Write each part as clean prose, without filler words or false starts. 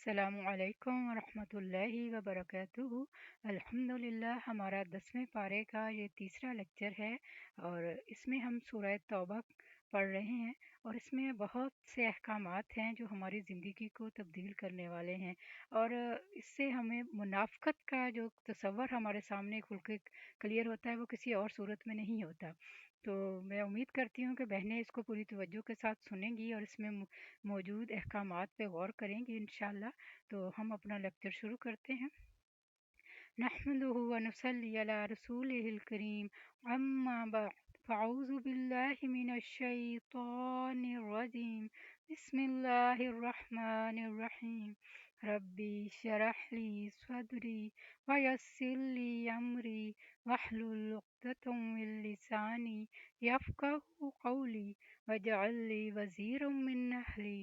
السلام علیکم ورحمۃ اللہ وبرکاتہ۔ الحمدللہ ہمارا 10ویں پارے کا یہ تیسرا لیکچر ہے، اور اس میں ہم سورہ توبہ پڑھ رہے ہیں، اور اس میں بہت سے احکامات ہیں جو ہماری زندگی کو تبدیل کرنے والے ہیں، اور اس سے ہمیں منافقت کا جو تصور ہمارے سامنے کھل کے کلیئر ہوتا ہے وہ کسی اور صورت میں نہیں ہوتا۔ تو میں امید کرتی ہوں کہ بہنیں اس کو پوری توجہ کے ساتھ سنیں گی اور اس میں موجود احکامات پہ غور کریں گی انشاءاللہ۔ تو ہم اپنا لیکچر شروع کرتے ہیں۔ نحمده ونصلي على رسوله الكريم اما بعد فاعوذ بالله من الشيطان الرجيم بسم الله الرحمن الرحيم ربي اشرح لي صدري ويسر لي امري واحلل عقدة من لساني يفقهوا قولي واجعل لي وزيرا من اهلي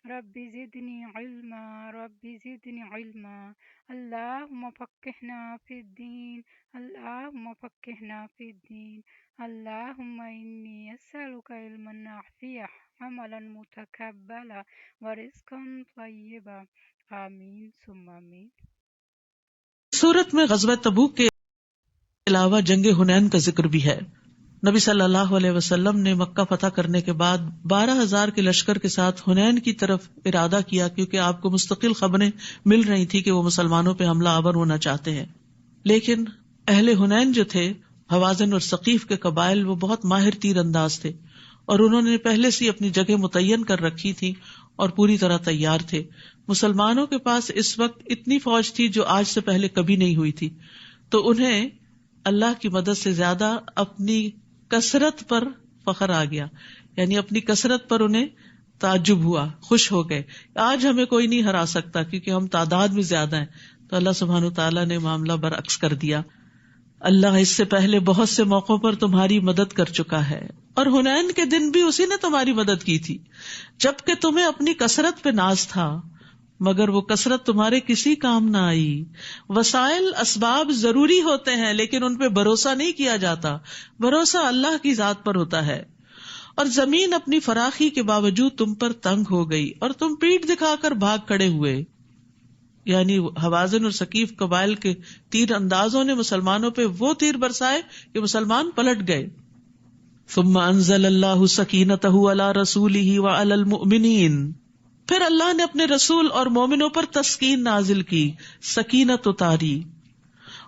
رب زدني علما رب زدني علما اللهم فقهنا في الدين اللهم فقهنا في الدين اللهم إني أسألك علما نافعا عملا متقبلا ورزقا طيبا آمین ثم آمین۔ سورت میں غزوہ تبوک کے علاوہ جنگ حنین کا ذکر بھی ہے۔ نبی صلی اللہ علیہ وسلم نے مکہ فتح کرنے کے بعد 12,000 کے لشکر کے ساتھ حنین کی طرف ارادہ کیا، کیونکہ آپ کو مستقل خبریں مل رہی تھی کہ وہ مسلمانوں پہ حملہ آور ہونا چاہتے ہیں۔ لیکن اہل حنین جو تھے، حوازن اور ثقیف کے قبائل، وہ بہت ماہر تیر انداز تھے، اور انہوں نے پہلے سے اپنی جگہ متعین کر رکھی تھی اور پوری طرح تیار تھے۔ مسلمانوں کے پاس اس وقت اتنی فوج تھی جو آج سے پہلے کبھی نہیں ہوئی تھی، تو انہیں اللہ کی مدد سے زیادہ اپنی کثرت پر فخر آ گیا، یعنی اپنی کثرت پر انہیں تعجب ہوا، خوش ہو گئے۔ آج ہمیں کوئی نہیں ہرا سکتا کیونکہ ہم تعداد میں زیادہ ہیں۔ تو اللہ سبحانہ وتعالیٰ نے معاملہ برعکس کر دیا۔ اللہ اس سے پہلے بہت سے موقعوں پر تمہاری مدد کر چکا ہے، اور حنین کے دن بھی اسی نے تمہاری مدد کی تھی، جبکہ تمہیں اپنی کثرت پہ ناز تھا، مگر وہ کثرت تمہارے کسی کام نہ آئی۔ وسائل اسباب ضروری ہوتے ہیں لیکن ان پہ بھروسہ نہیں کیا جاتا، بھروسہ اللہ کی ذات پر ہوتا ہے۔ اور زمین اپنی فراخی کے باوجود تم پر تنگ ہو گئی اور تم پیٹھ دکھا کر بھاگ کھڑے ہوئے، یعنی حوازن اور ثقیف قبائل کے تیر اندازوں نے مسلمانوں پہ وہ تیر برسائے کہ مسلمان پلٹ گئے۔ ثم انزل اللہ سکینتہ علی رسولہ وعلی المؤمنین، پھر اللہ نے اپنے رسول اور مومنوں پر تسکین نازل کی، سکینت اتاری،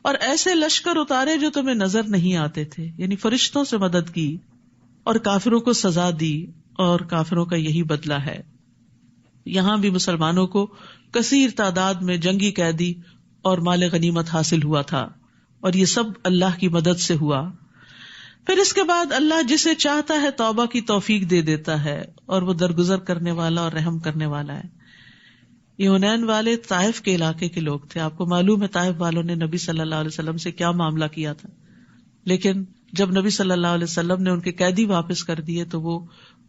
اور ایسے لشکر اتارے جو تمہیں نظر نہیں آتے تھے، یعنی فرشتوں سے مدد کی، اور کافروں کو سزا دی، اور کافروں کا یہی بدلہ ہے۔ یہاں بھی مسلمانوں کو کثیر تعداد میں جنگی قیدی اور مال غنیمت حاصل ہوا تھا، اور یہ سب اللہ کی مدد سے ہوا۔ پھر اس کے بعد اللہ جسے چاہتا ہے توبہ کی توفیق دے دیتا ہے، اور وہ درگزر کرنے والا اور رحم کرنے والا ہے۔ یہ حنین والے طائف کے علاقے کے لوگ تھے۔ آپ کو معلوم ہے طائف والوں نے نبی صلی اللہ علیہ وسلم سے کیا معاملہ کیا تھا، لیکن جب نبی صلی اللہ علیہ وسلم نے ان کے قیدی واپس کر دیے تو وہ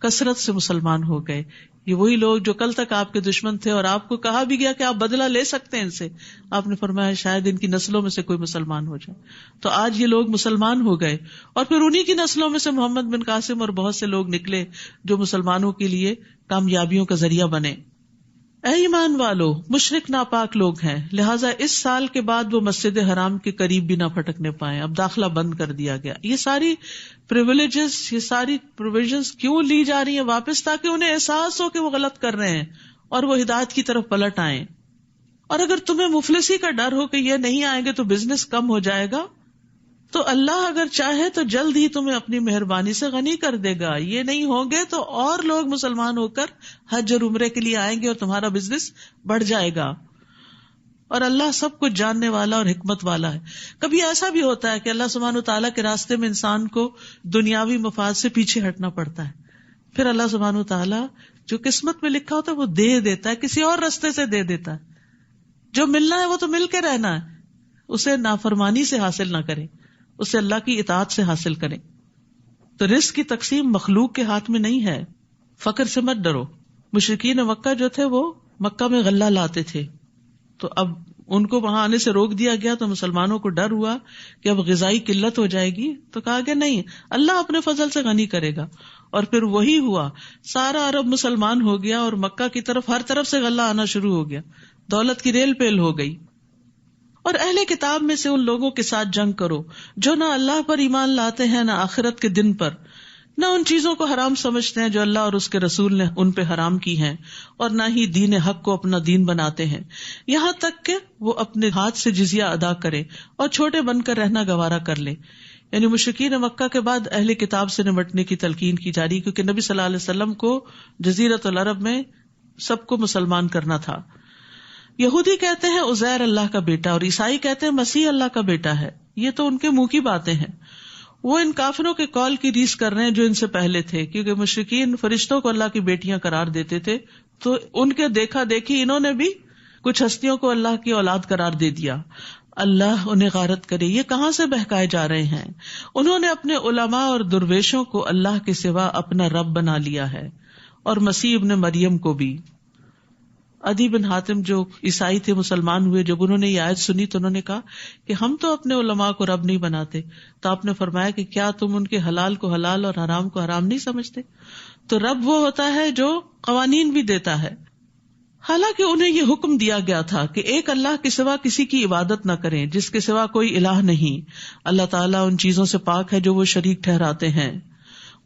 کثرت سے مسلمان ہو گئے۔ یہ وہی لوگ جو کل تک آپ کے دشمن تھے، اور آپ کو کہا بھی گیا کہ آپ بدلہ لے سکتے ہیں ان سے، آپ نے فرمایا شاید ان کی نسلوں میں سے کوئی مسلمان ہو جائے۔ تو آج یہ لوگ مسلمان ہو گئے، اور پھر انہی کی نسلوں میں سے محمد بن قاسم اور بہت سے لوگ نکلے جو مسلمانوں کے لیے کامیابیوں کا ذریعہ بنے۔ اے ایمان والو، مشرک ناپاک لوگ ہیں، لہٰذا اس سال کے بعد وہ مسجد حرام کے قریب بھی نہ پھٹکنے پائیں۔ اب داخلہ بند کر دیا گیا۔ یہ ساری پریویلیجز، یہ ساری پروویژنز کیوں لی جا رہی ہیں واپس؟ تاکہ انہیں احساس ہو کہ وہ غلط کر رہے ہیں اور وہ ہدایت کی طرف پلٹ آئیں۔ اور اگر تمہیں مفلسی کا ڈر ہو کہ یہ نہیں آئیں گے تو بزنس کم ہو جائے گا، تو اللہ اگر چاہے تو جلد ہی تمہیں اپنی مہربانی سے غنی کر دے گا۔ یہ نہیں ہوں گے تو اور لوگ مسلمان ہو کر حج اور عمرے کے لیے آئیں گے اور تمہارا بزنس بڑھ جائے گا۔ اور اللہ سب کچھ جاننے والا اور حکمت والا ہے۔ کبھی ایسا بھی ہوتا ہے کہ اللہ سبحانہ وتعالیٰ کے راستے میں انسان کو دنیاوی مفاد سے پیچھے ہٹنا پڑتا ہے، پھر اللہ سبحانہ وتعالیٰ جو قسمت میں لکھا ہوتا ہے وہ دے دیتا ہے، کسی اور راستے سے دے دیتا ہے۔ جو ملنا ہے وہ تو مل کے رہنا ہے، اسے نافرمانی سے حاصل نہ کرے، اسے اللہ کی اطاعت سے حاصل کریں۔ تو رزق کی تقسیم مخلوق کے ہاتھ میں نہیں ہے۔ فقر سے مت ڈرو۔ مشرکین مکہ جو تھے وہ مکہ میں غلہ لاتے تھے، تو اب ان کو وہاں آنے سے روک دیا گیا، تو مسلمانوں کو ڈر ہوا کہ اب غذائی قلت ہو جائے گی، تو کہا کہ نہیں، اللہ اپنے فضل سے غنی کرے گا۔ اور پھر وہی ہوا، سارا عرب مسلمان ہو گیا اور مکہ کی طرف ہر طرف سے غلہ آنا شروع ہو گیا۔ دولت کی ریل پیل ہو گئی. اور اہل کتاب میں سے ان لوگوں کے ساتھ جنگ کرو جو نہ اللہ پر ایمان لاتے ہیں نہ آخرت کے دن پر، نہ ان چیزوں کو حرام سمجھتے ہیں جو اللہ اور اس کے رسول نے ان پہ حرام کی ہیں، اور نہ ہی دین حق کو اپنا دین بناتے ہیں، یہاں تک کہ وہ اپنے ہاتھ سے جزیہ ادا کرے اور چھوٹے بن کر رہنا گوارا کر لے. یعنی مشرکین مکہ کے بعد اہل کتاب سے نمٹنے کی تلقین کی جا رہی، کیونکہ نبی صلی اللہ علیہ وسلم کو جزیرۃ العرب میں سب کو مسلمان کرنا تھا. یہودی کہتے ہیں عزیر اللہ کا بیٹا، اور عیسائی کہتے ہیں مسیح اللہ کا بیٹا ہے. یہ تو ان کے منہ کی باتیں ہیں. وہ ان کافروں کے قول کی ریس کر رہے ہیں جو ان سے پہلے تھے، کیونکہ مشرکین فرشتوں کو اللہ کی بیٹیاں قرار دیتے تھے، تو ان کے دیکھا دیکھی انہوں نے بھی کچھ ہستیوں کو اللہ کی اولاد قرار دے دیا. اللہ انہیں غارت کرے، یہ کہاں سے بہکائے جا رہے ہیں. انہوں نے اپنے علماء اور درویشوں کو اللہ کے سوا اپنا رب بنا لیا ہے، اور مسیح ابن مریم کو بھی. عدی بن حاتم جو عیسائی تھے، مسلمان ہوئے، جب انہوں نے یہ آیت سنی تو انہوں نے کہا کہ ہم تو اپنے علماء کو رب نہیں بناتے. تو آپ نے فرمایا کہ کیا تم ان کے حلال کو حلال اور حرام کو حرام نہیں سمجھتے؟ تو رب وہ ہوتا ہے جو قوانین بھی دیتا ہے. حالانکہ انہیں یہ حکم دیا گیا تھا کہ ایک اللہ کے سوا کسی کی عبادت نہ کریں، جس کے سوا کوئی الہ نہیں. اللہ تعالیٰ ان چیزوں سے پاک ہے جو وہ شریک ٹھہراتے ہیں.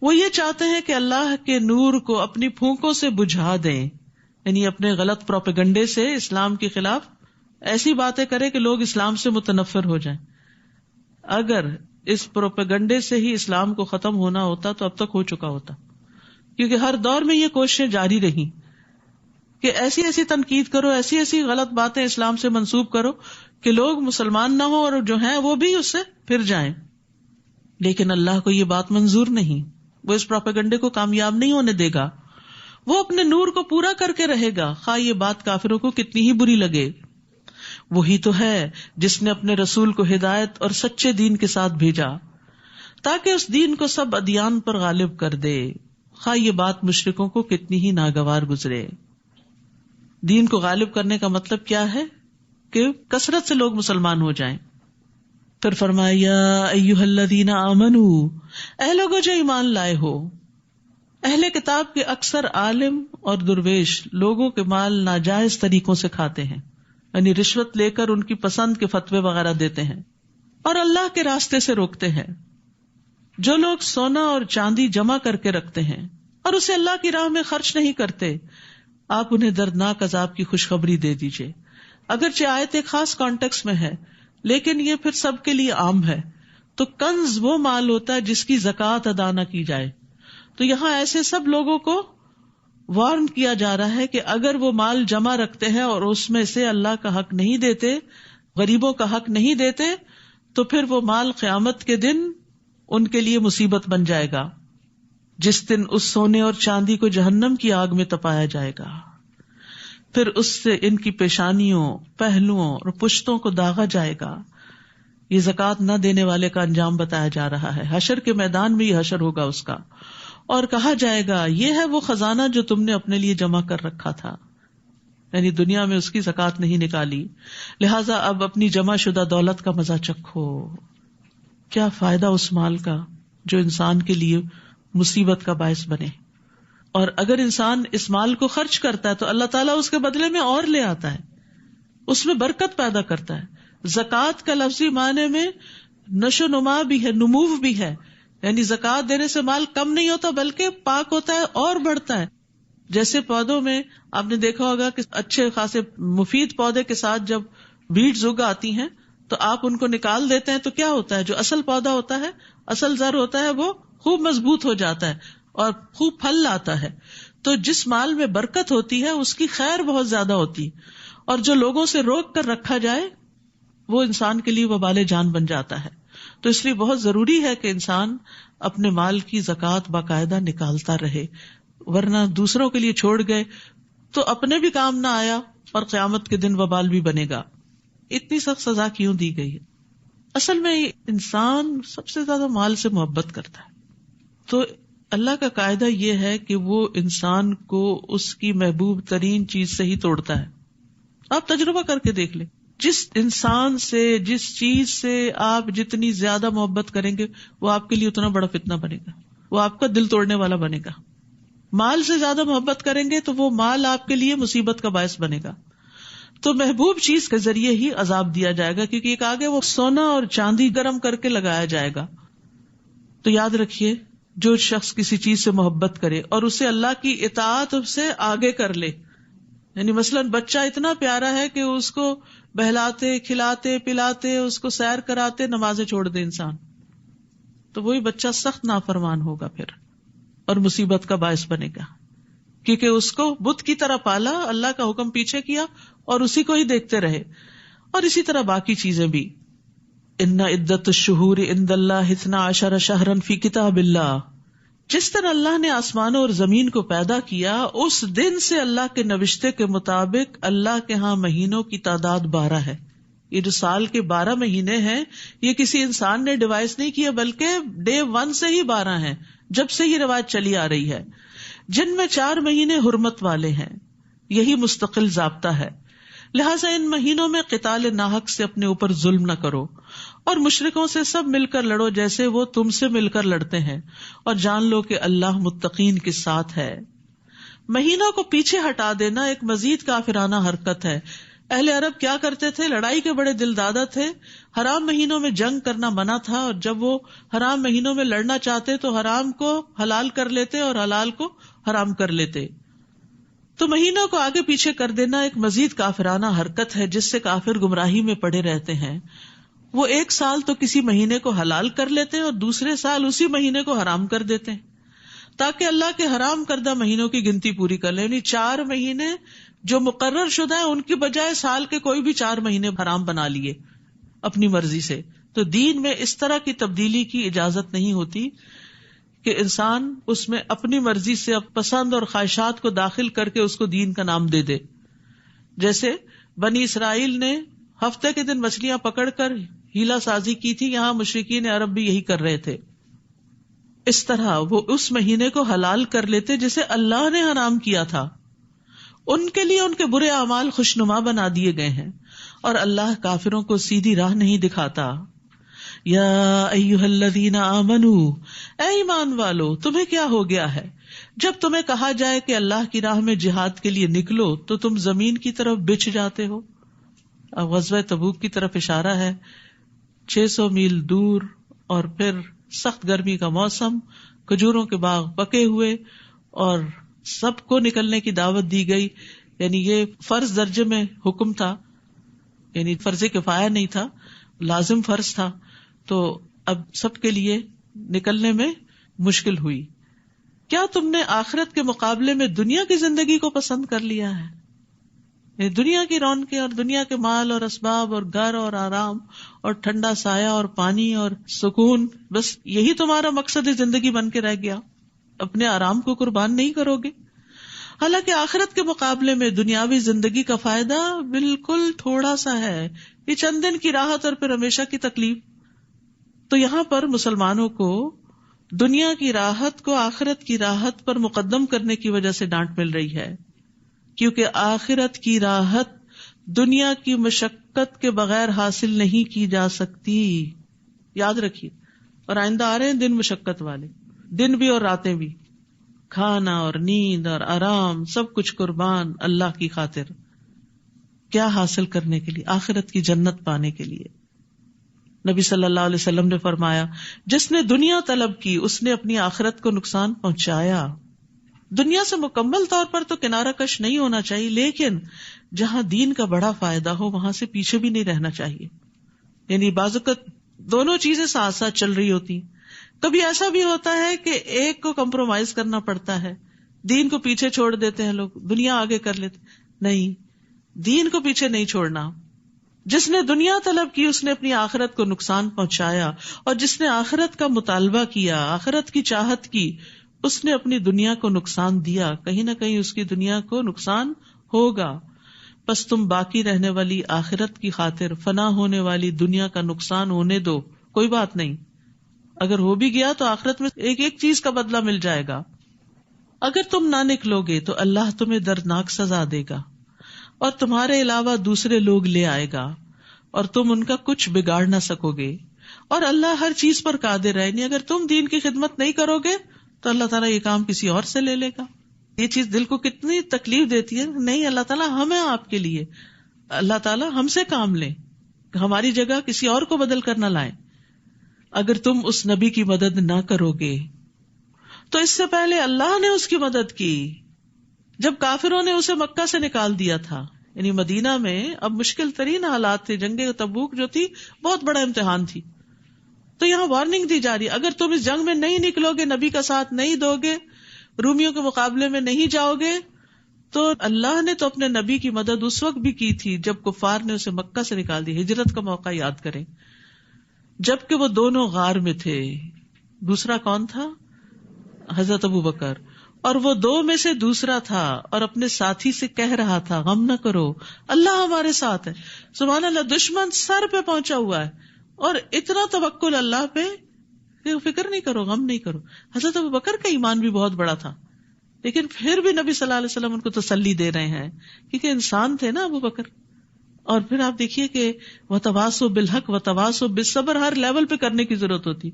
وہ یہ چاہتے ہیں کہ اللہ کے نور کو اپنی پھونکوں سے بجھا دیں، یعنی اپنے غلط پروپیگنڈے سے اسلام کے خلاف ایسی باتیں کرے کہ لوگ اسلام سے متنفر ہو جائیں. اگر اس پروپیگنڈے سے ہی اسلام کو ختم ہونا ہوتا تو اب تک ہو چکا ہوتا، کیونکہ ہر دور میں یہ کوششیں جاری رہی کہ ایسی ایسی تنقید کرو، ایسی ایسی غلط باتیں اسلام سے منسوب کرو کہ لوگ مسلمان نہ ہو اور جو ہیں وہ بھی اس سے پھر جائیں. لیکن اللہ کو یہ بات منظور نہیں، وہ اس پروپیگنڈے کو کامیاب نہیں ہونے دے گا. وہ اپنے نور کو پورا کر کے رہے گا، خواہ یہ بات کافروں کو کتنی ہی بری لگے. وہی تو ہے جس نے اپنے رسول کو ہدایت اور سچے دین کے ساتھ بھیجا تاکہ اس دین کو سب ادیان پر غالب کر دے، خواہ یہ بات مشرکوں کو کتنی ہی ناگوار گزرے. دین کو غالب کرنے کا مطلب کیا ہے؟ کہ کثرت سے لوگ مسلمان ہو جائیں. پھر فرمایا یا ایھا الذین آمنوا، اے لوگوں جو ایمان لائے ہو. اہل کتاب کے اکثر عالم اور درویش لوگوں کے مال ناجائز طریقوں سے کھاتے ہیں، یعنی رشوت لے کر ان کی پسند کے فتوے وغیرہ دیتے ہیں اور اللہ کے راستے سے روکتے ہیں. جو لوگ سونا اور چاندی جمع کر کے رکھتے ہیں اور اسے اللہ کی راہ میں خرچ نہیں کرتے، آپ انہیں دردناک عذاب کی خوشخبری دے دیجیے. اگرچہ آیت ایک خاص کانٹیکس میں ہے لیکن یہ پھر سب کے لیے عام ہے. تو کنز وہ مال ہوتا ہے جس کی زکوٰۃ ادا نہ کی جائے. تو یہاں ایسے سب لوگوں کو وارن کیا جا رہا ہے کہ اگر وہ مال جمع رکھتے ہیں اور اس میں سے اللہ کا حق نہیں دیتے، غریبوں کا حق نہیں دیتے، تو پھر وہ مال قیامت کے دن ان کے لیے مصیبت بن جائے گا، جس دن اس سونے اور چاندی کو جہنم کی آگ میں تپایا جائے گا. پھر اس سے ان کی پیشانیوں، پہلوؤں اور پشتوں کو داغا جائے گا. یہ زکوٰۃ نہ دینے والے کا انجام بتایا جا رہا ہے. حشر کے میدان میں یہ حشر ہوگا اس کا، اور کہا جائے گا یہ ہے وہ خزانہ جو تم نے اپنے لیے جمع کر رکھا تھا، یعنی دنیا میں اس کی زکوٰۃ نہیں نکالی، لہٰذا اب اپنی جمع شدہ دولت کا مزہ چکھو. کیا فائدہ اس مال کا جو انسان کے لیے مصیبت کا باعث بنے. اور اگر انسان اس مال کو خرچ کرتا ہے تو اللہ تعالیٰ اس کے بدلے میں اور لے آتا ہے، اس میں برکت پیدا کرتا ہے. زکوٰۃ کا لفظی معنی میں نشو نما بھی ہے، نمو بھی ہے، یعنی زکوٰۃ دینے سے مال کم نہیں ہوتا بلکہ پاک ہوتا ہے اور بڑھتا ہے. جیسے پودوں میں آپ نے دیکھا ہوگا کہ اچھے خاصے مفید پودے کے ساتھ جب بیج اگ آتی ہیں تو آپ ان کو نکال دیتے ہیں تو کیا ہوتا ہے؟ جو اصل پودا ہوتا ہے، اصل زر ہوتا ہے، وہ خوب مضبوط ہو جاتا ہے اور خوب پھل لاتا ہے. تو جس مال میں برکت ہوتی ہے اس کی خیر بہت زیادہ ہوتی ہے، اور جو لوگوں سے روک کر رکھا جائے وہ انسان کے لیے وبال جان بن جاتا ہے. تو اس لیے بہت ضروری ہے کہ انسان اپنے مال کی زکوٰۃ باقاعدہ نکالتا رہے، ورنہ دوسروں کے لیے چھوڑ گئے تو اپنے بھی کام نہ آیا اور قیامت کے دن وبال بھی بنے گا. اتنی سخت سزا کیوں دی گئی ہے؟ اصل میں انسان سب سے زیادہ مال سے محبت کرتا ہے. تو اللہ کا قاعدہ یہ ہے کہ وہ انسان کو اس کی محبوب ترین چیز سے ہی توڑتا ہے. آپ تجربہ کر کے دیکھ لیں، جس انسان سے، جس چیز سے آپ جتنی زیادہ محبت کریں گے وہ آپ کے لیے اتنا بڑا فتنہ بنے گا، وہ آپ کا دل توڑنے والا بنے گا. مال سے زیادہ محبت کریں گے تو وہ مال آپ کے لیے مصیبت کا باعث بنے گا. تو محبوب چیز کے ذریعے ہی عذاب دیا جائے گا، کیونکہ ایک آگے وہ سونا اور چاندی گرم کر کے لگایا جائے گا. تو یاد رکھیے، جو شخص کسی چیز سے محبت کرے اور اسے اللہ کی اطاعت سے آگے کر لے، یعنی مثلاً بچہ اتنا پیارا ہے کہ اس کو بہلاتے کھلاتے پلاتے اس کو سیر کراتے نمازیں چھوڑ دے انسان، تو وہی بچہ سخت نافرمان ہوگا پھر اور مصیبت کا باعث بنے گا، کیونکہ اس کو بت کی طرح پالا، اللہ کا حکم پیچھے کیا اور اسی کو ہی دیکھتے رہے. اور اسی طرح باقی چیزیں بھی. ان عدت الشہور عند اللہ 12 شہرا فی کتاب اللہ، جس طرح اللہ نے آسمانوں اور زمین کو پیدا کیا اس دن سے اللہ کے نوشتے کے مطابق اللہ کے ہاں مہینوں کی تعداد 12 ہے. یہ جو سال کے 12 مہینے ہیں یہ کسی انسان نے ڈیوائس نہیں کیا، بلکہ ڈے 1 سے ہی 12 ہیں، جب سے یہ روایت چلی آ رہی ہے، جن میں 4 مہینے حرمت والے ہیں. یہی مستقل ضابطہ ہے. لہٰذا ان مہینوں میں قتال ناحق سے اپنے اوپر ظلم نہ کرو اور مشرکوں سے سب مل کر لڑو جیسے وہ تم سے مل کر لڑتے ہیں، اور جان لو کہ اللہ متقین کے ساتھ ہے. مہینوں کو پیچھے ہٹا دینا ایک مزید کافرانہ حرکت ہے. اہل عرب کیا کرتے تھے؟ لڑائی کے بڑے دل دادا تھے. حرام مہینوں میں جنگ کرنا منع تھا، اور جب وہ حرام مہینوں میں لڑنا چاہتے تو حرام کو حلال کر لیتے اور حلال کو حرام کر لیتے. تو مہینوں کو آگے پیچھے کر دینا ایک مزید کافرانہ حرکت ہے جس سے کافر گمراہی میں پڑے رہتے ہیں. وہ ایک سال تو کسی مہینے کو حلال کر لیتے ہیں اور دوسرے سال اسی مہینے کو حرام کر دیتے ہیں تاکہ اللہ کے حرام کردہ مہینوں کی گنتی پوری کر لیں. یعنی 4 مہینے جو مقرر شدہ ہیں ان کی بجائے سال کے کوئی بھی 4 مہینے حرام بنا لیے اپنی مرضی سے. تو دین میں اس طرح کی تبدیلی کی اجازت نہیں ہوتی کہ انسان اس میں اپنی مرضی سے پسند اور خواہشات کو داخل کر کے اس کو دین کا نام دے دے. جیسے بنی اسرائیل نے ہفتے کے دن مچھلیاں پکڑ کر ہیلا سازی کی تھی، یہاں مشرکین عرب بھی یہی کر رہے تھے. اس طرح وہ اس مہینے کو حلال کر لیتے جسے اللہ نے حرام کیا تھا. ان کے لیے ان کے برے اعمال خوشنما بنا دیے گئے ہیں اور اللہ کافروں کو سیدھی راہ نہیں دکھاتا. یا ایھا الذین آمنوا، اے ایمان والو تمہیں کیا ہو گیا ہے؟ جب تمہیں کہا جائے کہ اللہ کی راہ میں جہاد کے لیے نکلو تو تم زمین کی طرف بچھ جاتے ہو. اب غزوہ تبوک کی طرف اشارہ ہے. 600 میل دور اور پھر سخت گرمی کا موسم، کھجوروں کے باغ پکے ہوئے اور سب کو نکلنے کی دعوت دی گئی. یعنی یہ فرض درجے میں حکم تھا، یعنی فرض کفایہ نہیں تھا، لازم فرض تھا. تو اب سب کے لیے نکلنے میں مشکل ہوئی. کیا تم نے آخرت کے مقابلے میں دنیا کی زندگی کو پسند کر لیا ہے؟ یعنی دنیا کی رونقیں اور دنیا کے مال اور اسباب اور گھر اور آرام اور ٹھنڈا سایہ اور پانی اور سکون، بس یہی تمہارا مقصد زندگی بن کے رہ گیا؟ اپنے آرام کو قربان نہیں کرو گے؟ حالانکہ آخرت کے مقابلے میں دنیاوی زندگی کا فائدہ بالکل تھوڑا سا ہے. یہ چند دن کی راحت اور پھر ہمیشہ کی تکلیف. تو یہاں پر مسلمانوں کو دنیا کی راحت کو آخرت کی راحت پر مقدم کرنے کی وجہ سے ڈانٹ مل رہی ہے، کیونکہ آخرت کی راحت دنیا کی مشقت کے بغیر حاصل نہیں کی جا سکتی. یاد رکھیے. اور آئندہ آ رہے ہیں دن مشقت والے، دن بھی اور راتیں بھی، کھانا اور نیند اور آرام سب کچھ قربان اللہ کی خاطر. کیا حاصل کرنے کے لیے؟ آخرت کی جنت پانے کے لیے. نبی صلی اللہ علیہ وسلم نے فرمایا، جس نے دنیا طلب کی اس نے اپنی آخرت کو نقصان پہنچایا. دنیا سے مکمل طور پر تو کنارہ کش نہیں ہونا چاہیے، لیکن جہاں دین کا بڑا فائدہ ہو وہاں سے پیچھے بھی نہیں رہنا چاہیے. یعنی بعض اوقات دونوں چیزیں ساتھ ساتھ چل رہی ہوتی. کبھی ایسا بھی ہوتا ہے کہ ایک کو کمپرومائز کرنا پڑتا ہے، دین کو پیچھے چھوڑ دیتے ہیں لوگ، دنیا آگے کر لیتے. نہیں، دین کو پیچھے نہیں چھوڑنا. جس نے دنیا طلب کی اس نے اپنی آخرت کو نقصان پہنچایا، اور جس نے آخرت کا مطالبہ کیا، آخرت کی چاہت کی، اس نے اپنی دنیا کو نقصان دیا. کہیں نہ کہیں اس کی دنیا کو نقصان ہوگا. بس تم باقی رہنے والی آخرت کی خاطر فنا ہونے والی دنیا کا نقصان ہونے دو، کوئی بات نہیں. اگر ہو بھی گیا تو آخرت میں ایک ایک چیز کا بدلہ مل جائے گا. اگر تم نہ نکلو گے تو اللہ تمہیں دردناک سزا دے گا اور تمہارے علاوہ دوسرے لوگ لے آئے گا اور تم ان کا کچھ بگاڑ نہ سکو گے. اور اللہ ہر چیز پر قادر ہے. اگر تم دین کی خدمت نہیں کرو گے تو اللہ تعالیٰ یہ کام کسی اور سے لے لے گا. یہ چیز دل کو کتنی تکلیف دیتی ہے. نہیں، اللہ تعالیٰ ہمیں آپ کے لیے اللہ تعالیٰ ہم سے کام لیں، ہماری جگہ کسی اور کو بدل کر نہ لائیں اگر تم اس نبی کی مدد نہ کرو گے. تو اس سے پہلے اللہ نے اس کی مدد کی جب کافروں نے اسے مکہ سے نکال دیا تھا. یعنی مدینہ میں اب مشکل ترین حالات تھے، جنگ تبوک جو تھی بہت بڑا امتحان تھی. تو یہاں وارننگ دی جا رہی ہے، اگر تم اس جنگ میں نہیں نکلو گے، نبی کا ساتھ نہیں دو گے، رومیوں کے مقابلے میں نہیں جاؤ گے، تو اللہ نے تو اپنے نبی کی مدد اس وقت بھی کی تھی جب کفار نے اسے مکہ سے نکال دی. ہجرت کا موقع یاد کریں، جبکہ وہ دونوں غار میں تھے. دوسرا کون تھا؟ حضرت ابو بکر، اور وہ دو میں سے دوسرا تھا، اور اپنے ساتھی سے کہہ رہا تھا غم نہ کرو، اللہ ہمارے ساتھ ہے. سبحان اللہ، دشمن سر پہ پہنچا ہوا ہے اور اتنا توکل اللہ پہ کہ فکر نہیں کرو، غم نہیں کرو. حضرت ابو بکر کا ایمان بھی بہت بڑا تھا، لیکن پھر بھی نبی صلی اللہ علیہ وسلم ان کو تسلی دے رہے ہیں کیونکہ انسان تھے نا ابو بکر. اور پھر آپ دیکھیے کہ وتواصوا بالحق وتواصوا بالصبر ہر لیول پہ کرنے کی ضرورت ہوتی.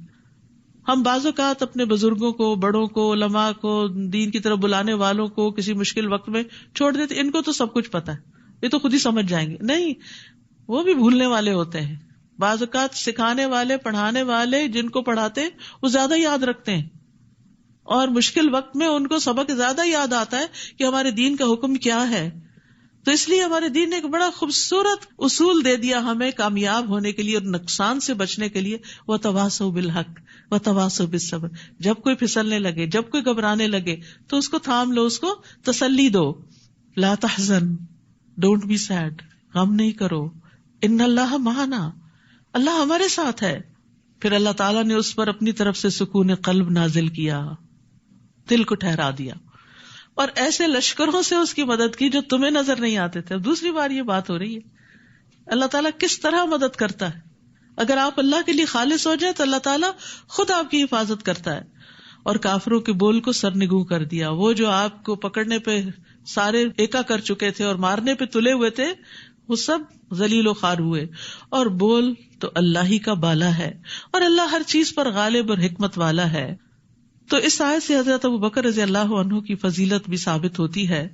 ہم بعض اوقات اپنے بزرگوں کو، بڑوں کو، علماء کو، دین کی طرف بلانے والوں کو کسی مشکل وقت میں چھوڑ دیتے، ان کو تو سب کچھ پتا ہے، یہ تو خود ہی سمجھ جائیں گے. نہیں، وہ بھی بھولنے والے ہوتے ہیں. بعض اوقات سکھانے والے، پڑھانے والے جن کو پڑھاتے وہ زیادہ یاد رکھتے ہیں، اور مشکل وقت میں ان کو سبق زیادہ یاد آتا ہے کہ ہمارے دین کا حکم کیا ہے. تو اس لیے ہمارے دین نے ایک بڑا خوبصورت اصول دے دیا ہمیں کامیاب ہونے کے لیے اور نقصان سے بچنے کے لیے، وتواصوا بالحق وتواصوا بالصبر. جب کوئی پھسلنے لگے، جب کوئی گھبرانے لگے تو اس کو تھام لو، اس کو تسلی دو. لا تحزن، ڈونٹ بی سیڈ، غم نہیں کرو، ان اللہ معنا، اللہ ہمارے ساتھ ہے. پھر اللہ تعالیٰ نے اس پر اپنی طرف سے سکون قلب نازل کیا، دل کو ٹھہرا دیا، اور ایسے لشکروں سے اس کی مدد کی جو تمہیں نظر نہیں آتے تھے. اب دوسری بار یہ بات ہو رہی ہے اللہ تعالیٰ کس طرح مدد کرتا ہے. اگر آپ اللہ کے لیے خالص ہو جائیں تو اللہ تعالیٰ خود آپ کی حفاظت کرتا ہے. اور کافروں کے بول کو سرنگوں کر دیا. وہ جو آپ کو پکڑنے پہ سارے ایکا کر چکے تھے اور مارنے پہ تلے ہوئے تھے، وہ سب ذلیل و خوار ہوئے. اور بول تو اللہ ہی کا بالا ہے، اور اللہ ہر چیز پر غالب اور حکمت والا ہے. تو اس آیت سے حضرت ابو بکر رضی اللہ عنہ کی فضیلت بھی ثابت ہوتی ہے.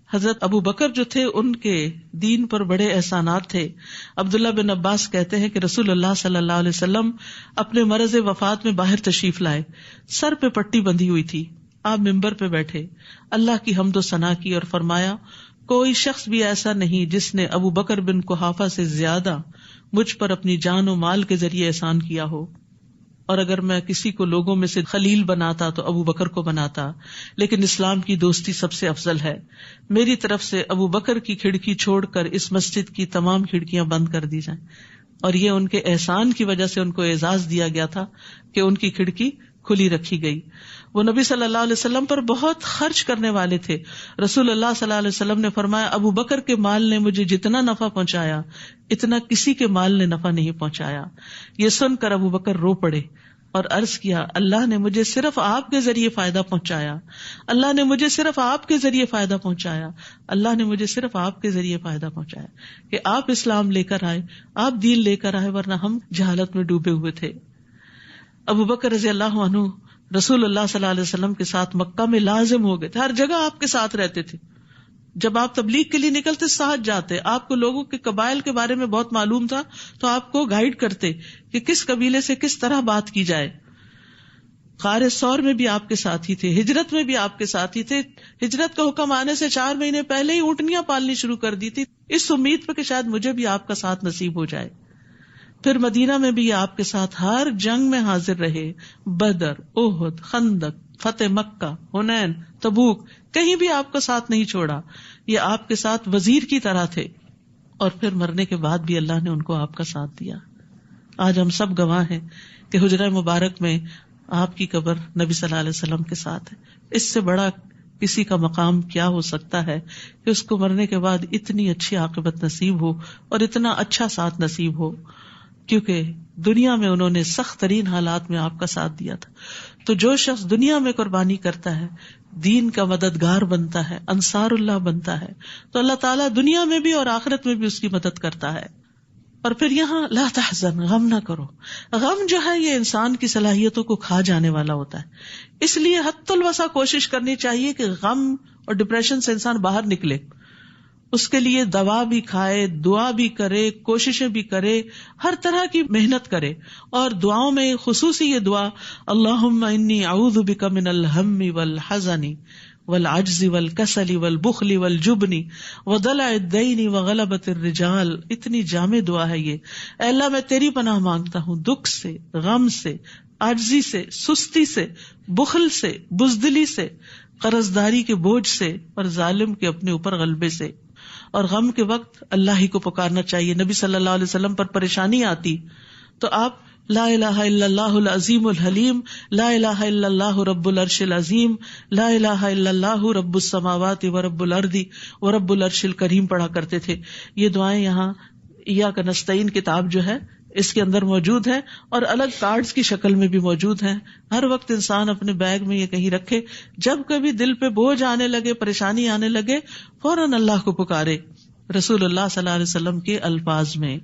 حضرت ابو بکر جو تھے ان کے دین پر بڑے احسانات تھے. عبداللہ بن عباس کہتے ہیں کہ رسول اللہ صلی اللہ علیہ وسلم اپنے مرض وفات میں باہر تشریف لائے، سر پہ پٹی بندھی ہوئی تھی. آپ ممبر پہ بیٹھے، اللہ کی حمد و ثنا کی اور فرمایا کوئی شخص بھی ایسا نہیں جس نے ابو بکر بن قحافہ سے زیادہ مجھ پر اپنی جان و مال کے ذریعے احسان کیا ہو. اور اگر میں کسی کو لوگوں میں سے خلیل بناتا تو ابو بکر کو بناتا، لیکن اسلام کی دوستی سب سے افضل ہے. میری طرف سے ابو بکر کی کھڑکی چھوڑ کر اس مسجد کی تمام کھڑکیاں بند کر دی جائیں. اور یہ ان کے احسان کی وجہ سے ان کو اعزاز دیا گیا تھا کہ ان کی کھڑکی کھلی رکھی گئی. وہ نبی صلی اللہ علیہ وسلم پر بہت خرچ کرنے والے تھے. رسول اللہ صلی اللہ علیہ وسلم نے فرمایا ابو بکر کے مال نے مجھے جتنا نفع پہنچایا اتنا کسی کے مال نے نفع نہیں پہنچایا. یہ سن کر ابو بکر رو پڑے اور عرض کیا اللہ نے مجھے صرف آپ کے ذریعے فائدہ پہنچایا، اللہ نے مجھے صرف آپ کے ذریعے فائدہ پہنچایا، اللہ نے مجھے صرف آپ کے ذریعے فائدہ پہنچایا کہ آپ اسلام لے کر آئے، آپ دین لے کر آئے، ورنہ ہم جہالت میں ڈوبے ہوئے تھے. ابو بکر رضی اللہ عنہ رسول اللہ صلی اللہ علیہ وسلم کے ساتھ مکہ میں لازم ہو گئے تھے، ہر جگہ آپ کے ساتھ رہتے تھے. جب آپ تبلیغ کے لیے نکلتے ساتھ جاتے، آپ کو لوگوں کے قبائل کے بارے میں بہت معلوم تھا تو آپ کو گائیڈ کرتے کہ کس قبیلے سے کس طرح بات کی جائے. غار ثور میں بھی آپ کے ساتھ ہی تھے، ہجرت میں بھی آپ کے ساتھ ہی تھے. ہجرت کا حکم آنے سے 4 مہینے پہلے ہی اونٹنیاں پالنی شروع کر دی تھی، اس امید پہ کہ شاید مجھے بھی آپ کا ساتھ نصیب ہو جائے. پھر مدینہ میں بھی آپ کے ساتھ ہر جنگ میں حاضر رہے، بدر، احد، خندق، فتح مکہ، حنین، تبوک، کہیں بھی آپ کا ساتھ نہیں چھوڑا. یہ آپ کے ساتھ وزیر کی طرح تھے. اور پھر مرنے کے بعد بھی اللہ نے ان کو آپ کا ساتھ دیا. آج ہم سب گواہ ہیں کہ حجرہ مبارک میں آپ کی قبر نبی صلی اللہ علیہ وسلم کے ساتھ ہے. اس سے بڑا کسی کا مقام کیا ہو سکتا ہے کہ اس کو مرنے کے بعد اتنی اچھی عاقبت نصیب ہو اور اتنا اچھا ساتھ نصیب ہو، کیونکہ دنیا میں انہوں نے سخت ترین حالات میں آپ کا ساتھ دیا تھا. تو جو شخص دنیا میں قربانی کرتا ہے، دین کا مددگار بنتا ہے، انصار اللہ بنتا ہے، تو اللہ تعالیٰ دنیا میں بھی اور آخرت میں بھی اس کی مدد کرتا ہے. اور پھر یہاں لا تحزن، غم نہ کرو. غم جو ہے یہ انسان کی صلاحیتوں کو کھا جانے والا ہوتا ہے. اس لیے حتی الوسع کوشش کرنی چاہیے کہ غم اور ڈپریشن سے انسان باہر نکلے. اس کے لیے دوا بھی کھائے، دعا بھی کرے، کوششیں بھی کرے، ہر طرح کی محنت کرے. اور دعاؤں میں خصوصی یہ دعا، اللہم انی اعوذ بک من الہم والحزن والعجز والکسل والبخل والجبن ودلع الدین وغلبۃ الرجال. اتنی جامع دعا ہے یہ. اے اللہ میں تیری پناہ مانگتا ہوں دکھ سے، غم سے، عاجزی سے، سستی سے، بخل سے، بزدلی سے، قرضداری کے بوجھ سے، اور ظالم کے اپنے اوپر غلبے سے. اور غم کے وقت اللہ ہی کو پکارنا چاہیے. نبی صلی اللہ علیہ وسلم پر پریشانی آتی تو آپ لا الہ الا اللہ العظیم الحلیم، لا الہ الا اللہ رب العرش العظیم، لا الہ الا اللہ رب السماوات ورب الارض ورب العرش الکریم پڑھا کرتے تھے. یہ دعائیں یہاں ایاک نستعین کتاب جو ہے اس کے اندر موجود ہے، اور الگ کارڈز کی شکل میں بھی موجود ہیں. ہر وقت انسان اپنے بیگ میں یہ کہیں رکھے، جب کبھی دل پہ بوجھ آنے لگے، پریشانی آنے لگے، فوراً اللہ کو پکارے. رسول اللہ صلی اللہ علیہ وسلم کے الفاظ میں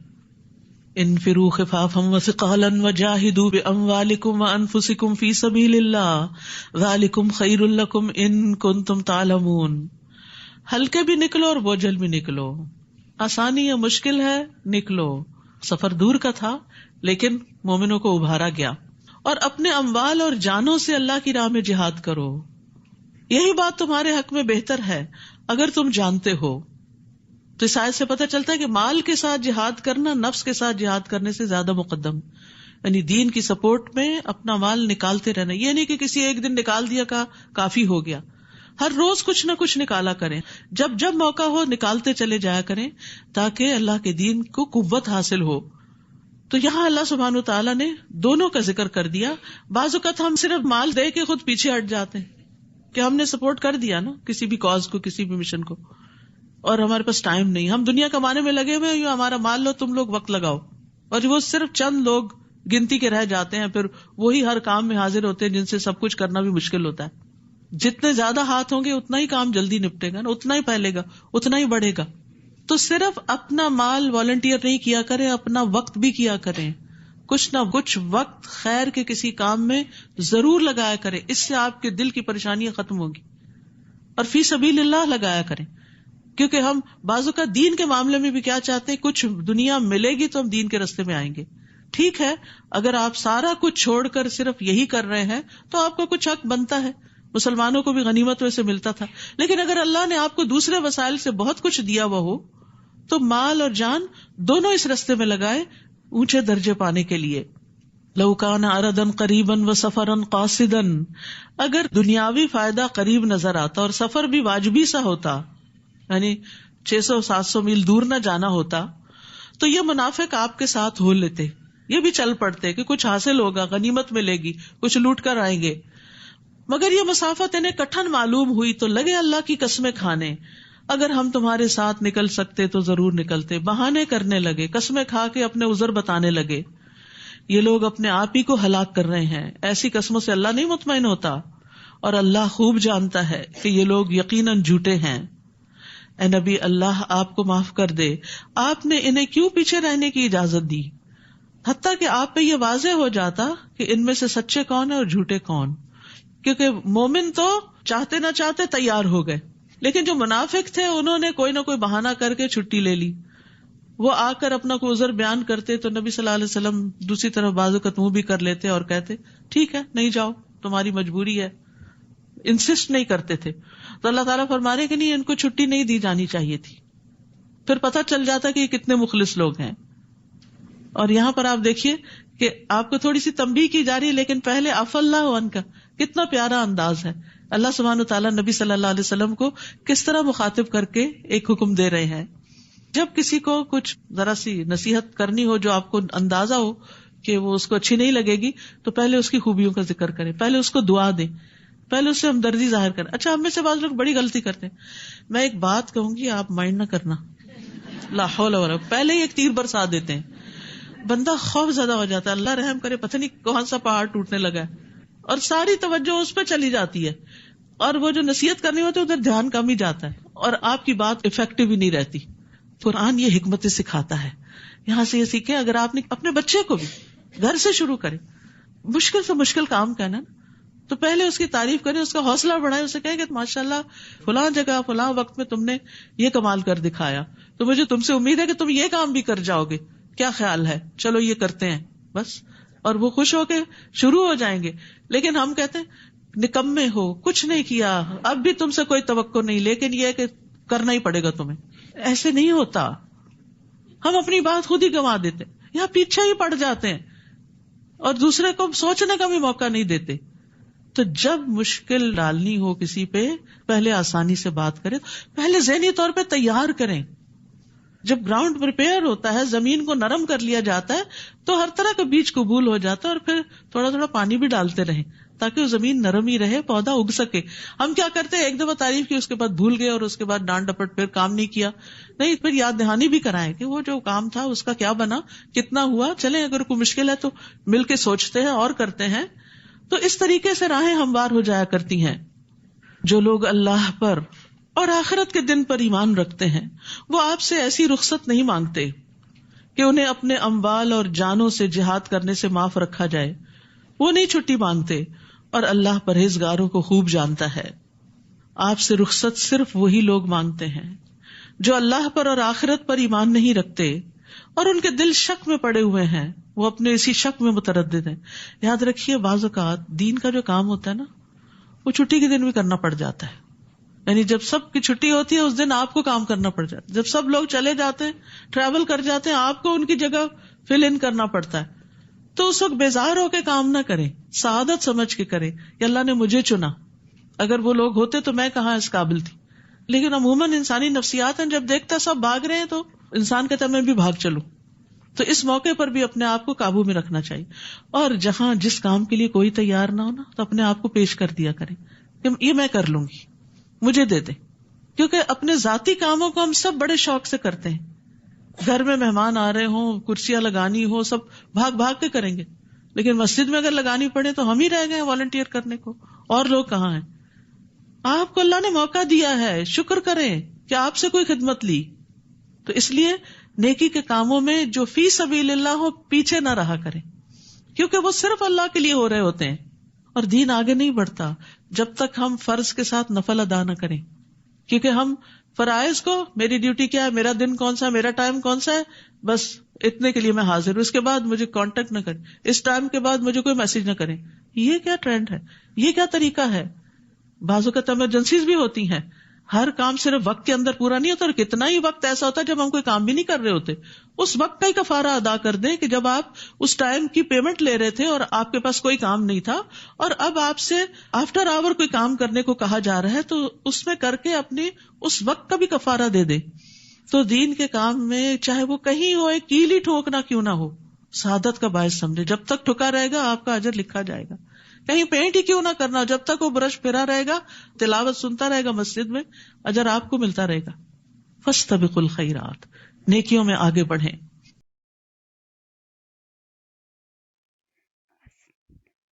انفروا خفافا وثقالا وجاہدوا باموالکم وانفسکم فی سبیل اللہ ذالکم خیر لکم ان کنتم تعلمون. ہلکے بھی نکلو اور بوجھل بھی نکلو، آسانی یا مشکل ہے نکلو. سفر دور کا تھا لیکن مومنوں کو ابھارا گیا. اور اپنے اموال اور جانوں سے اللہ کی راہ میں جہاد کرو. یہی بات تمہارے حق میں بہتر ہے اگر تم جانتے ہو. تو اس آیت سے پتہ چلتا ہے کہ مال کے ساتھ جہاد کرنا نفس کے ساتھ جہاد کرنے سے زیادہ مقدم. یعنی دین کی سپورٹ میں اپنا مال نکالتے رہنا. یہ نہیں کہ کسی ایک دن نکال دیا کا کافی ہو گیا. ہر روز کچھ نہ کچھ نکالا کریں، جب جب موقع ہو نکالتے چلے جایا کریں تاکہ اللہ کے دین کو قوت حاصل ہو. تو یہاں اللہ سبحانہ وتعالیٰ نے دونوں کا ذکر کر دیا. بعض اوقات ہم صرف مال دے کے خود پیچھے ہٹ جاتے ہیں کہ ہم نے سپورٹ کر دیا نا کسی بھی کاز کو، کسی بھی مشن کو، اور ہمارے پاس ٹائم نہیں، ہم دنیا کمانے میں لگے ہوئے ہیں، ہمارا مال لو تم لوگ وقت لگاؤ. اور وہ صرف چند لوگ گنتی کے رہ جاتے ہیں، پھر وہی ہر کام میں حاضر ہوتے ہیں جن سے سب کچھ کرنا بھی مشکل ہوتا ہے. جتنے زیادہ ہاتھ ہوں گے اتنا ہی کام جلدی نپٹے گا نا، اتنا ہی پھیلے گا، اتنا ہی بڑھے گا. تو صرف اپنا مال والنٹیئر نہیں کیا کریں، اپنا وقت بھی کیا کریں. کچھ نہ کچھ وقت خیر کے کسی کام میں ضرور لگایا کریں. اس سے آپ کے دل کی پریشانیاں ختم ہوگی. اور فی سبیل اللہ لگایا کریں، کیونکہ ہم بعضوں کا دین کے معاملے میں بھی کیا چاہتے ہیں، کچھ دنیا ملے گی تو ہم دین کے راستے میں آئیں گے. ٹھیک ہے، اگر آپ سارا کچھ چھوڑ کر صرف یہی کر رہے ہیں تو آپ کو کچھ حق بنتا ہے. مسلمانوں کو بھی غنیمت میں سے ملتا تھا. لیکن اگر اللہ نے آپ کو دوسرے وسائل سے بہت کچھ دیا ہوا ہو تو مال اور جان دونوں اس راستے میں لگائے اونچے درجے پانے کے لیے. لو کان عرضا قریبا وسفرا قاصدا، اگر دنیاوی فائدہ قریب نظر آتا اور سفر بھی واجبی سا ہوتا، یعنی 600-700 میل دور نہ جانا ہوتا، تو یہ منافق آپ کے ساتھ ہو لیتے، یہ بھی چل پڑتے کہ کچھ حاصل ہوگا، غنیمت ملے گی، کچھ لوٹ کر آئیں گے. مگر یہ مسافت انہیں کٹھن معلوم ہوئی تو لگے اللہ کی قسمیں کھانے. اگر ہم تمہارے ساتھ نکل سکتے تو ضرور نکلتے. بہانے کرنے لگے، قسمیں کھا کے اپنے عذر بتانے لگے. یہ لوگ اپنے آپ ہی کو ہلاک کر رہے ہیں. ایسی قسموں سے اللہ نہیں مطمئن ہوتا، اور اللہ خوب جانتا ہے کہ یہ لوگ یقیناً جھوٹے ہیں. اے نبی، اللہ آپ کو معاف کر دے. آپ نے انہیں کیوں پیچھے رہنے کی اجازت دی؟ حتیٰ کہ آپ پہ یہ واضح ہو جاتا کہ ان میں سے سچے کون ہیں اور جھوٹے کون. کیونکہ مومن تو چاہتے نہ چاہتے تیار ہو گئے، لیکن جو منافق تھے انہوں نے کوئی نہ کوئی بہانہ کر کے چھٹی لے لی. وہ آ کر اپنا کوئی عذر بیان کرتے تو نبی صلی اللہ علیہ وسلم دوسری طرف بازو کا منہ بھی کر لیتے اور کہتے ٹھیک ہے نہیں جاؤ، تمہاری مجبوری ہے. انسسٹ نہیں کرتے تھے. تو اللہ تعالیٰ فرما رہے کہ نہیں، ان کو چھٹی نہیں دی جانی چاہیے تھی. پھر پتہ چل جاتا کہ یہ کتنے مخلص لوگ ہیں. اور یہاں پر آپ دیکھیے کہ آپ کو تھوڑی سی تنبیہ کی جا رہی ہے، لیکن پہلے عفا اللہ عنہ، کتنا پیارا انداز ہے. اللہ سبحانہ وتعالیٰ نبی صلی اللہ علیہ وسلم کو کس طرح مخاطب کر کے ایک حکم دے رہے ہیں. جب کسی کو کچھ ذرا سی نصیحت کرنی ہو جو آپ کو اندازہ ہو کہ وہ اس کو اچھی نہیں لگے گی، تو پہلے اس کی خوبیوں کا ذکر کریں، پہلے اس کو دعا دیں، پہلے اس سے ہمدردی ظاہر کریں. اچھا، ہم میں سے بعض لوگ بڑی غلطی کرتے ہیں. میں ایک بات کہوں گی، آپ مائنڈ نہ کرنا، لا حول ولا، پہلے ہی ایک تیر برسا دیتے ہیں. بندہ خوف زدہ ہو جاتا ہے، اللہ رحم کرے، پتہ نہیں کون سا پہاڑ ٹوٹنے لگا ہے، اور ساری توجہ اس پہ چلی جاتی ہے، اور وہ جو نصیحت کرنی ہوتی ہے ادھر دھیان کم ہی جاتا ہے، اور آپ کی بات افیکٹو ہی نہیں رہتی. قرآن یہ حکمتیں سکھاتا ہے. یہاں سے یہ سیکھیں، اگر آپ نے اپنے بچے کو بھی گھر سے شروع کریں، مشکل سے مشکل کام کہنا، تو پہلے اس کی تعریف کریں، اس کا حوصلہ بڑھائیں، اسے کہیں کہ ماشاءاللہ فلاں جگہ فلاں وقت میں تم نے یہ کمال کر دکھایا، تو مجھے تم سے امید ہے کہ تم یہ کام بھی کر جاؤ گے، کیا خیال ہے، چلو یہ کرتے ہیں بس. اور وہ خوش ہو کے شروع ہو جائیں گے. لیکن ہم کہتے ہیں نکمے ہو، کچھ نہیں کیا، اب بھی تم سے کوئی توقع نہیں، لیکن یہ کہ کرنا ہی پڑے گا تمہیں. ایسے نہیں ہوتا، ہم اپنی بات خود ہی گنوا دیتے یا پیچھے ہی پڑ جاتے ہیں اور دوسرے کو سوچنے کا بھی موقع نہیں دیتے. تو جب مشکل ڈالنی ہو کسی پہ، پہلے آسانی سے بات کریں، پہلے ذہنی طور پہ تیار کریں. جب گراؤنڈ پریپیئر ہوتا ہے، زمین کو نرم کر لیا جاتا ہے، تو ہر طرح کا بیج قبول ہو جاتا ہے. اور پھر تھوڑا تھوڑا پانی بھی ڈالتے رہیں تاکہ وہ زمین نرم ہی رہے، پودا اگ سکے. ہم کیا کرتے ہیں، ایک دفعہ تعریف کی، اس کے بعد بھول گئے، اور اس کے بعد ڈانٹ ڈپٹ، پھر کام نہیں کیا. نہیں، پھر یاد دہانی بھی کرائیں کہ وہ جو کام تھا اس کا کیا بنا، کتنا ہوا. چلیں اگر کوئی مشکل ہے تو مل کے سوچتے ہیں اور کرتے ہیں. تو اس طریقے سے راہیں ہموار ہو جایا کرتی ہیں. جو لوگ اللہ پر اور آخرت کے دن پر ایمان رکھتے ہیں، وہ آپ سے ایسی رخصت نہیں مانگتے کہ انہیں اپنے اموال اور جانوں سے جہاد کرنے سے معاف رکھا جائے. وہ نہیں چھٹی مانگتے، اور اللہ پرہیزگاروں کو خوب جانتا ہے. آپ سے رخصت صرف وہی لوگ مانگتے ہیں جو اللہ پر اور آخرت پر ایمان نہیں رکھتے اور ان کے دل شک میں پڑے ہوئے ہیں، وہ اپنے اسی شک میں متردد ہیں. یاد رکھیے، بعض اوقات دین کا جو کام ہوتا ہے نا، وہ چھٹی کے دن بھی کرنا پڑ جاتا ہے. یعنی جب سب کی چھٹی ہوتی ہے اس دن آپ کو کام کرنا پڑ جاتا ہے. جب سب لوگ چلے جاتے ہیں، ٹریول کر جاتے ہیں، آپ کو ان کی جگہ فل ان کرنا پڑتا ہے. تو اس وقت بیزار ہو کے کام نہ کریں، سعادت سمجھ کے کریں کہ اللہ نے مجھے چنا، اگر وہ لوگ ہوتے تو میں کہاں اس قابل تھی. لیکن عموماً انسانی نفسیات ہیں، جب دیکھتا سب بھاگ رہے ہیں تو انسان کہتا ہے میں بھی بھاگ چلوں. تو اس موقع پر بھی اپنے آپ کو قابو میں رکھنا چاہیے. اور جہاں جس کام کے لیے کوئی تیار نہ ہونا تو اپنے آپ کو پیش کر دیا کریں کہ یہ میں کر لوں گی، مجھے دے دیں. کیونکہ اپنے ذاتی کاموں کو ہم سب بڑے شوق سے کرتے ہیں. گھر میں مہمان آ رہے ہوں، کرسیاں لگانی ہو، سب بھاگ بھاگ کے کریں گے. لیکن مسجد میں اگر لگانی پڑے تو ہم ہی رہ گئے والنٹیئر کرنے کو، اور لوگ کہاں ہیں. آپ کو اللہ نے موقع دیا ہے، شکر کریں کہ آپ سے کوئی خدمت لی. تو اس لیے نیکی کے کاموں میں جو فی سبیل اللہ ہو، پیچھے نہ رہا کریں، کیونکہ وہ صرف اللہ کے لیے ہو رہے ہوتے ہیں. اور دین آگے نہیں بڑھتا جب تک ہم فرض کے ساتھ نفل ادا نہ کریں. کیونکہ ہم فرائض کو، میری ڈیوٹی کیا ہے، میرا دن کون سا ہے، میرا ٹائم کون سا ہے، بس اتنے کے لیے میں حاضر ہوں، اس کے بعد مجھے کانٹیکٹ نہ کریں، اس ٹائم کے بعد مجھے کوئی میسج نہ کریں. یہ کیا ٹرینڈ ہے، یہ کیا طریقہ ہے. بعض اوقات ایمرجنسیز بھی ہوتی ہیں، ہر کام صرف وقت کے اندر پورا نہیں ہوتا. اور کتنا ہی وقت ایسا ہوتا ہے جب ہم کوئی کام بھی نہیں کر رہے ہوتے، اس وقت کا ہی کفارہ ادا کر دیں کہ جب آپ اس ٹائم کی پیمنٹ لے رہے تھے اور آپ کے پاس کوئی کام نہیں تھا، اور اب آپ سے آفٹر آور کوئی کام کرنے کو کہا جا رہا ہے، تو اس میں کر کے اپنے اس وقت کا بھی کفارہ دے دیں. تو دین کے کام میں چاہے وہ کہیں ہو، ایک کیل ہی ٹھوکنا کیوں نہ ہو، سعادت کا باعث سمجھے. جب تک ٹھکا رہے گا آپ کا اجر لکھا جائے گا. کہیں پینٹ ہی کیوں نہ کرنا، جب تک وہ برش پھرا رہے گا، تلاوت سنتا رہے گا مسجد میں، اجر آپ کو ملتا رہے گا. فاستبقوا الخیرات، نیکیوں میں آگے بڑھیں.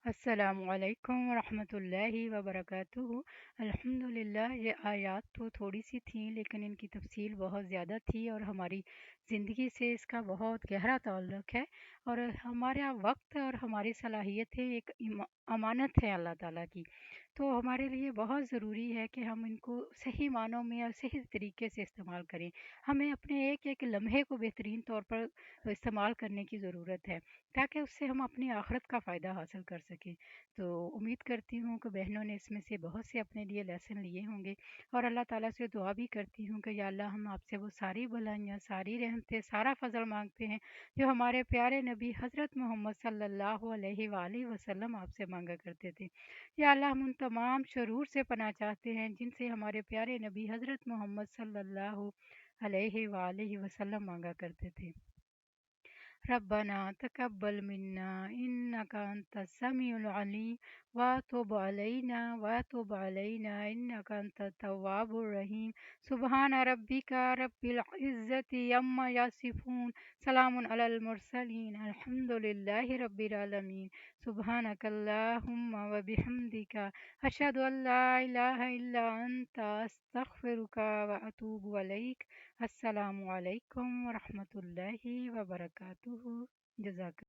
السلام علیکم ورحمۃ اللہ وبرکاتہ. الحمد للہ، یہ آیات تو تھوڑی سی تھیں لیکن ان کی تفصیل بہت زیادہ تھی، اور ہماری زندگی سے اس کا بہت گہرا تعلق ہے. اور ہمارا وقت اور ہماری صلاحیتیں ایک امانت ہے اللہ تعالیٰ کی. تو ہمارے لیے بہت ضروری ہے کہ ہم ان کو صحیح معنوں میں اور صحیح طریقے سے استعمال کریں. ہمیں اپنے ایک ایک لمحے کو بہترین طور پر استعمال کرنے کی ضرورت ہے، تاکہ اس سے ہم اپنی آخرت کا فائدہ حاصل کر سکیں. تو امید کرتی ہوں کہ بہنوں نے اس میں سے بہت سے اپنے لیے لیسن لیے ہوں گے، اور اللہ تعالیٰ سے دعا بھی کرتی ہوں کہ یا اللہ، ہم آپ سے وہ ساری بلائیاں، ساری رحمتیں، سارا فضل مانگتے ہیں جو ہمارے پیارے نبی حضرت محمد صلی اللہ علیہ وآلہ وسلم آپ سے مانگا کرتے تھے. یا اللہ، ہم ان تمام شرور سے پناہ چاہتے ہیں جن سے ہمارے پیارے نبی حضرت محمد صلی اللہ علیہ وآلہ وسلم مانگا کرتے تھے. ربنا تقبل منا انك انت السميع العليم وتب علينا انك انت التواب الرحيم. سبحان ربك رب العزة عما يصفون، سلام على المرسلين، الحمد لله رب العالمين. سبحانك اللهم وبحمدك أشهد أن لا إله إلا أنت أستغفرك وأتوب إليك. السلام علیکم ورحمۃ اللہ وبرکاتہ. جزاک